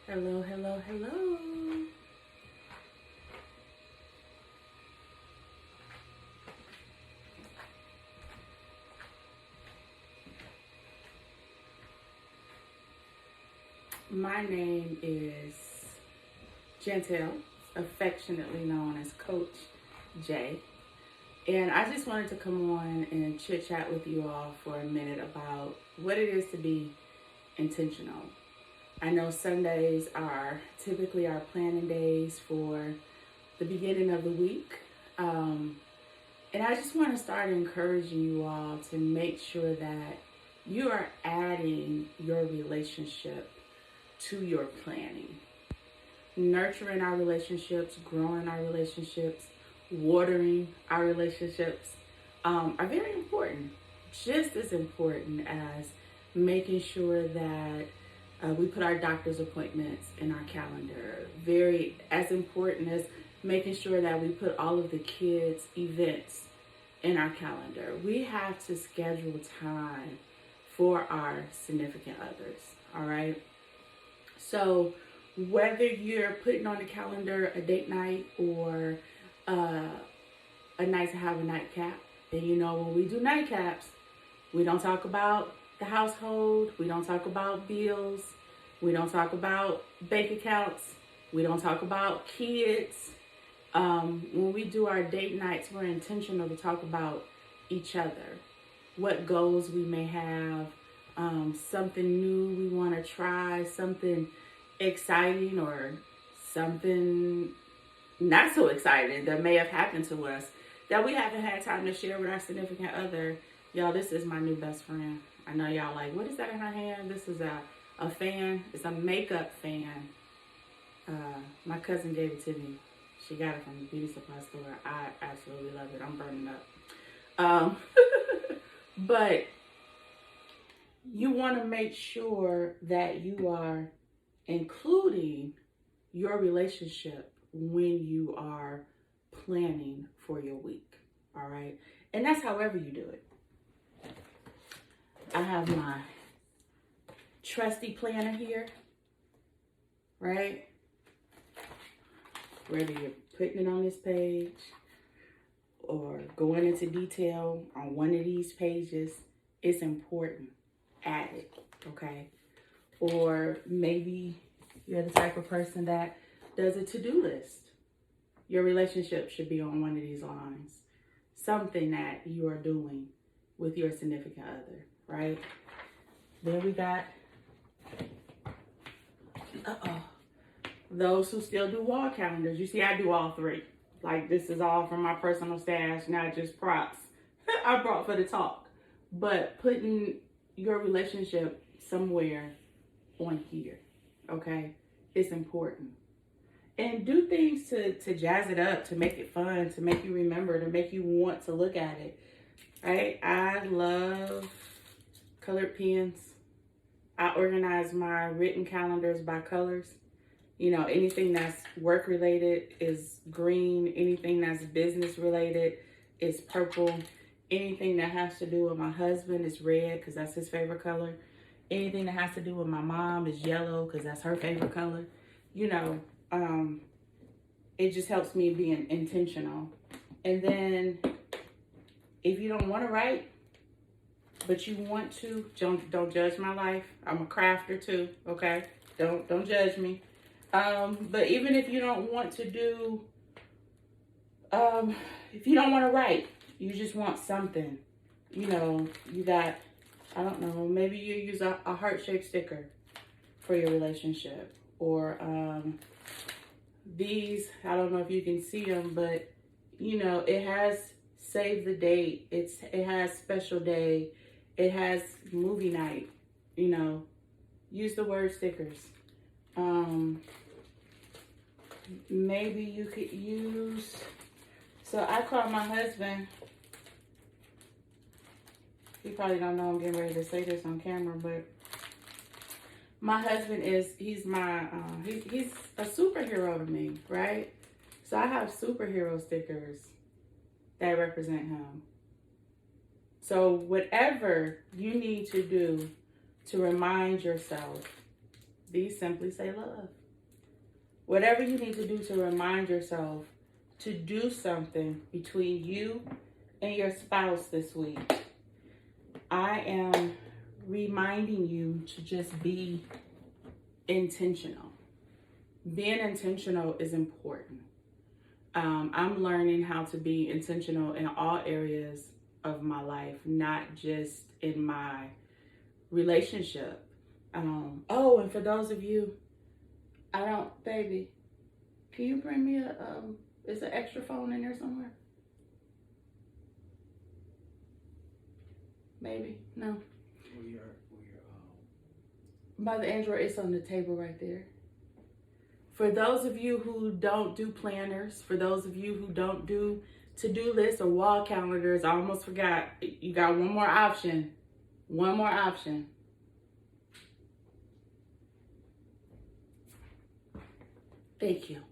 Hello, hello, hello. My name is Chantel, affectionately known as Coach J. And I just wanted to come on and chit chat with you all for a minute about what it is to be intentional. I know Sundays are typically our planning days for the beginning of the week. And I just want to start encouraging you all to make sure that you are adding your relationship to your planning. Nurturing our relationships, growing our relationships, watering our relationships are very important. Just as important as making sure that we put our doctor's appointments in our calendar. Very as important as making sure that we put all of the kids' events in our calendar. We have to schedule time for our significant others, all right? So whether you're putting on the calendar a date night or a night to have a nightcap, and you know when we do nightcaps, we don't talk about the household, we don't talk about bills, we don't talk about bank accounts, we don't talk about kids. When we do our date nights, we're intentional to talk about each other, what goals we may have, something new we want to try, something exciting or something not so exciting that may have happened to us that we haven't had time to share with our significant other. Y'all, this is my new best friend. I know y'all like, what is that in her hand? This is a fan. It's a makeup fan. My cousin gave it to me. She got it from the beauty supply store. I absolutely love it. I'm burning up. But you want to make sure that you are including your relationship when you are planning for your week. All right. And that's however you do it. I have my trusty planner here, right? Whether you're putting it on this page or going into detail on one of these pages, it's important. Add it, okay? Or maybe you're the type of person that does a to-do list. Your relationship should be on one of these lines. Something that you are doing with your significant other, right? Then we got, those who still do wall calendars. You see, I do all three. Like, this is all from my personal stash, not just props I brought for the talk. But putting your relationship somewhere on here, okay? It's important. And do things to jazz it up, to make it fun, to make you remember, to make you want to look at it, right? I love colored pens. I organize my written calendars by colors. You know, anything that's work related is green. Anything that's business related is purple. Anything that has to do with my husband is red because that's his favorite color. Anything that has to do with my mom is yellow because that's her favorite color. You know, it just helps me be intentional. And then if you don't want to write, but you want to, don't judge my life. I'm a crafter too, okay? Don't judge me. But even if you don't want to do, if you don't want to write, you just want something, you know, you got, I don't know, maybe you use a heart-shaped sticker for your relationship. Or these, I don't know if you can see them, but, you know, it has save the date. It has special day. It has movie night, you know. Use the word stickers. Maybe you could use, so I called my husband. He probably don't know I'm getting ready to say this on camera, but my husband he's my, he's a superhero to me, right? So I have superhero stickers that represent him. So whatever you need to do to remind yourself be simply say love. Whatever you need to do to remind yourself to do something between you and your spouse this week, I am reminding you to just be intentional. Being intentional is important. I'm learning how to be intentional in all areas of my life, not just in my relationship. Oh, and for those of you, baby, can you bring me is an extra phone in there somewhere? Maybe, no. By the Android, it's on the table right there. For those of you who don't do planners, for those of you who don't do to-do lists or wall calendars, I almost forgot, you got one more option. One more option. Thank you.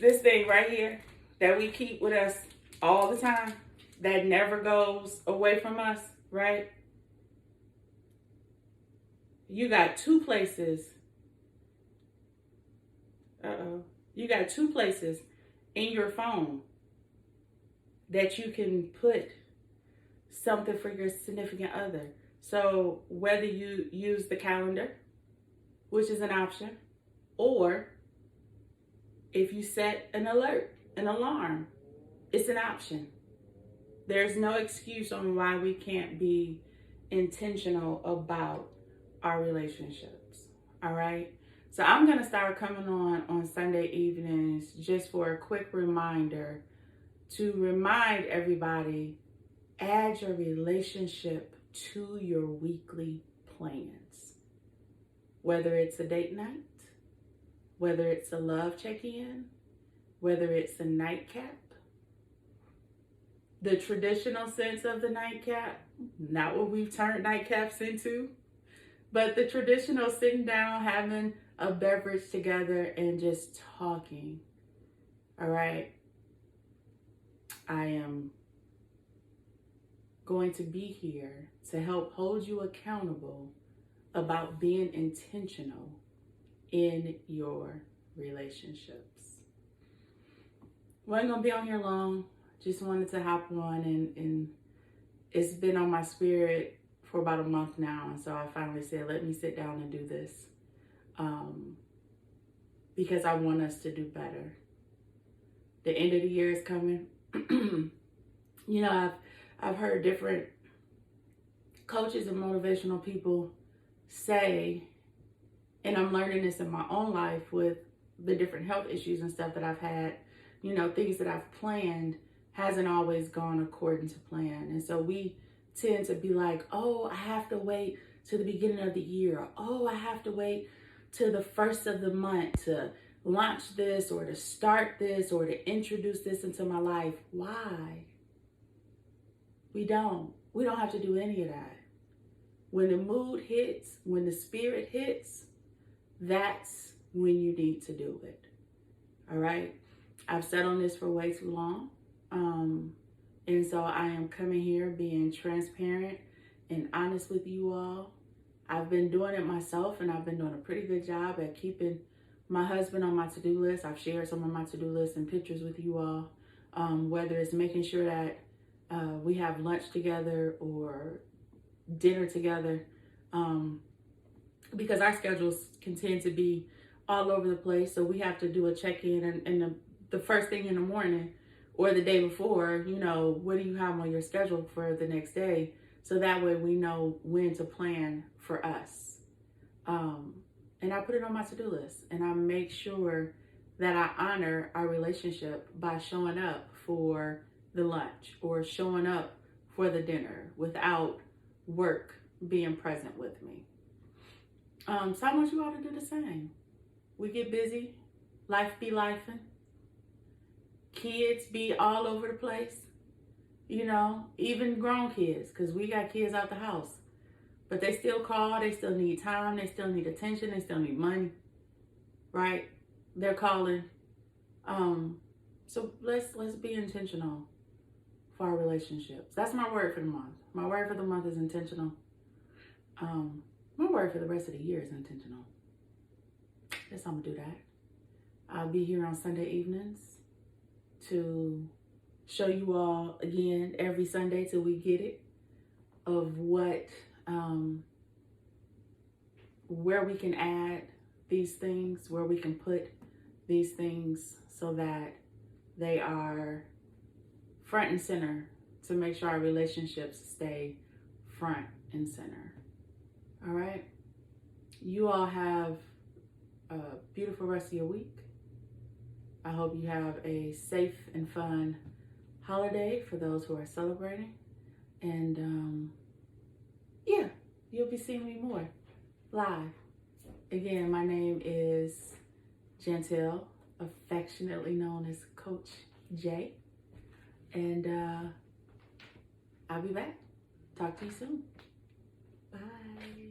This thing right here that we keep with us all the time, that never goes away from us, right? You got two places. You got two places in your phone that you can put something for your significant other. So whether you use the calendar, which is an option, or if you set an alert, an alarm, it's an option. There's no excuse on why we can't be intentional about our relationships. All right. So I'm going to start coming on Sunday evenings just for a quick reminder to remind everybody, add your relationship to your weekly plans. Whether it's a date night, whether it's a love check-in, whether it's a nightcap, the traditional sense of the nightcap, not what we've turned nightcaps into, but the traditional sitting down, having a beverage together and just talking. All right. I am going to be here to help hold you accountable about being intentional in your relationships. We ain't gonna be on here long. Just wanted to hop on and it's been on my spirit for about a month now. And so I finally said, let me sit down and do this. Because I want us to do better. The end of the year is coming. You know, I've heard different coaches and motivational people say, and I'm learning this in my own life with the different health issues and stuff that I've had, you know, things that I've planned hasn't always gone according to plan. And so we tend to be like, oh, I have to wait to the beginning of the year. Oh, I have to wait to the first of the month to launch this or to start this or to introduce this into my life. Why? We don't have to do any of that. When the mood hits, when the spirit hits, that's when you need to do it. All right. I've sat on this for way too long. And so I am coming here being transparent and honest with you all. I've been doing it myself and I've been doing a pretty good job at keeping my husband on my to-do list. I've shared some of my to-do lists and pictures with you all. Whether it's making sure that we have lunch together or dinner together, because our schedules can tend to be all over the place. So we have to do a check-in and the first thing in the morning or the day before, you know, what do you have on your schedule for the next day? So that way we know when to plan for us. And I put it on my to-do list and I make sure that I honor our relationship by showing up for the lunch or showing up for the dinner without work being present with me. So I want you all to do the same. We get busy, life be lifing, kids be all over the place, you know, even grown kids, because we got kids out the house, but they still call, they still need time, they still need attention, they still need money, right? They're calling. So let's be intentional for our relationships. That's my word for the month. My word for the month is intentional. My word for the rest of the year is intentional. Guess I'm gonna do that. I'll be here on Sunday evenings to show you all again every Sunday till we get it of what where we can add these things, where we can put these things so that they are front and center to make sure our relationships stay front and center. All right. You all have a beautiful rest of your week. I hope you have a safe and fun holiday for those who are celebrating. And yeah, you'll be seeing me more live. Again, my name is Jantel, affectionately known as Coach J. And I'll be back. Talk to you soon. Bye.